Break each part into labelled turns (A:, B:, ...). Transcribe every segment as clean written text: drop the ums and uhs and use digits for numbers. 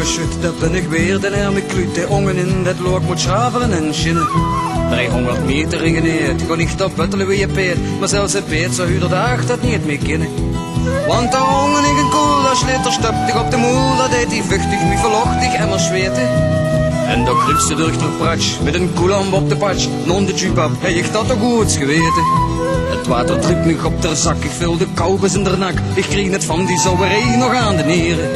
A: shit, dat ben ik weer, de arme kluut. De ongen in dat look moet schaveren en schinnen. 300 meter regeneerd, kon niet op buttelen wie je peet. Maar zelfs een peet zou u de dag dat niet meer kennen. Want de ongen in een koel, dat slitter staptig op de moel. Dat deed hij vuchtig, niet verlochtig en maar zweten. En dan kriep ze door het pratsch, met een koelamp op de patch. Non de jupap, hij heeft dat toch goed geweten. Het water drukt me op ter zak, ik vul de koubes in de nak. Ik kreeg het van die zouwerij nog aan de nieren.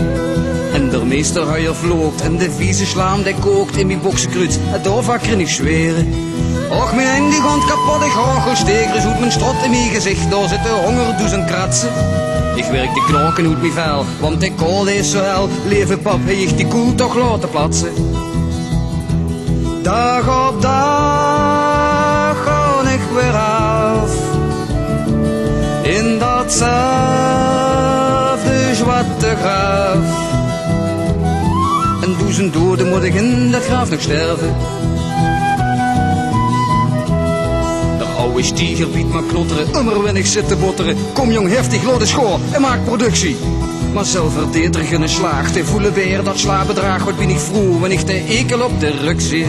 A: En de meester huier vloopt en de vieze slaam die kookt in mijn boksenkruid. Het doorvak kan ik zweren. Och, mijn eng die gaat kapot, ik rochelstegers zoet mijn strot in mijn gezicht. Daar zit de honger doezen kratsen. Ik werk die knoken uit mijn vel, want de kool is zo hel. Leven pap, hij heeft die koel toch laten platsen. Dag op dag ga ik weer af in datzelfde zwarte graf. En 1000 doden moet ik in dat graf nog sterven. De oude stieger biedt maar knotteren, immer wenn ik zit te botteren. Kom jong, heftig, lood de schoor en maak productie. Maar zelf verdeed er geen slaag, te voelen weer dat slaapbedrag. Wat ben ik vroeg, wanneer ik de ekel op de rug zie.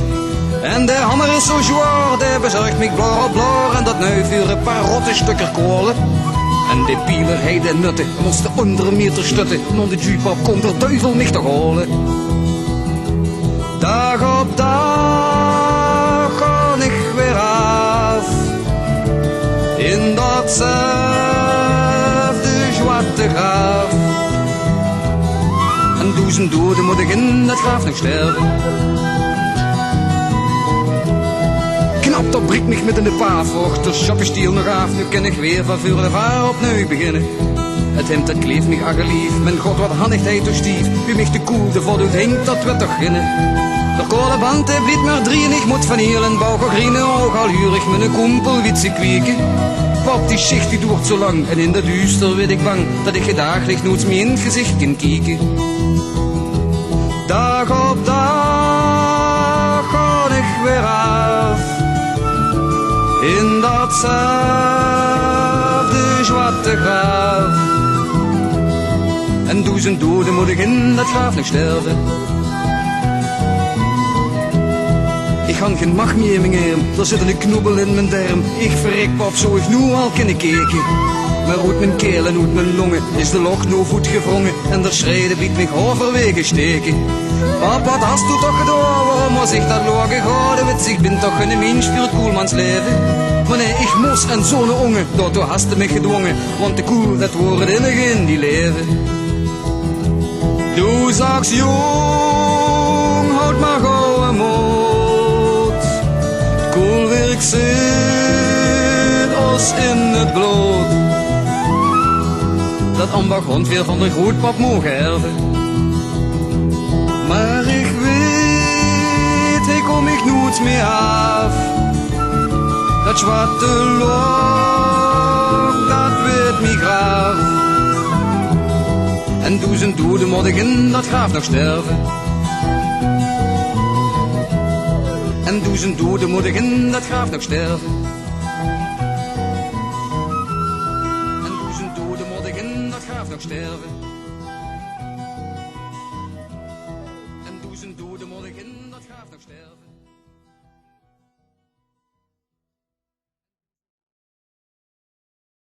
A: En de hammer is zo zwaar, die bezorgt mij blor op blor. En dat neuvuur een paar rotte stukken kolen. En de pieler hij de nutten, moest de onder meter stutten. Non de jupap komt er duivel mich te holen. Dag op dag ga ik weer af in datzelfde zwarte graf. En 1000 doden moet ik in dat graf nog sterven. Knap, dat breekt mich met in de paafvocht. De shop is stiel nog af, nu kan ik weer van vuur de vaar opnieuw beginnen. Het hemd dat kleeft mich agelief, mijn god wat handigheid toch stief. Wie mich de koel, de voddoet hinkt, dat we toch ginnen. De kolenband hij bliet maar 3 en ik moet van hier en bouw grienen oog al hurig met een kumpel witse kwieken. Pap die schicht die duurt zo lang en in de duister weet ik bang dat ik dagelijks nooit meer in het gezicht kan kijken. Dag op dag ga ik weer af in datzelfde zwarte graf. En 1000 doden moet ik in dat graf nog sterven. Ik ga geen macht meer in mijn arm, er zit een knobbel in mijn darm. Ik verrek pap, zo ik nu al kunnen kijken. Maar uit mijn keel en uit mijn longen is de loch nu voet gevrongen. En de schreden biedt mich overwege steken. Pap, wat hast du toch gedaan, waarom was ik dat loge gehouden? Want ik ben toch een mens voor het koelmans leven. Maar nee, ik moest en zo'n onge, daartoe hast du mich gedwongen. Want de koel, dat wordt enige in die leven. Du sagst jong, houd maar gauw een moed. Koel werk zit ons in het bloed. Dat ambacht hond weer van de grootpap mogen erven. Maar ik weet, hij kom ik nooit meer af. Dat zwarte lok, dat weet mij graaf. En 1000 doden moet ik in dat graf nog sterven. En 1000 doden moet ik in dat graf nog sterven. En 1000 doden moet ik in dat graf nog sterven. En 1000 doden moet ik in dat graf nog sterven.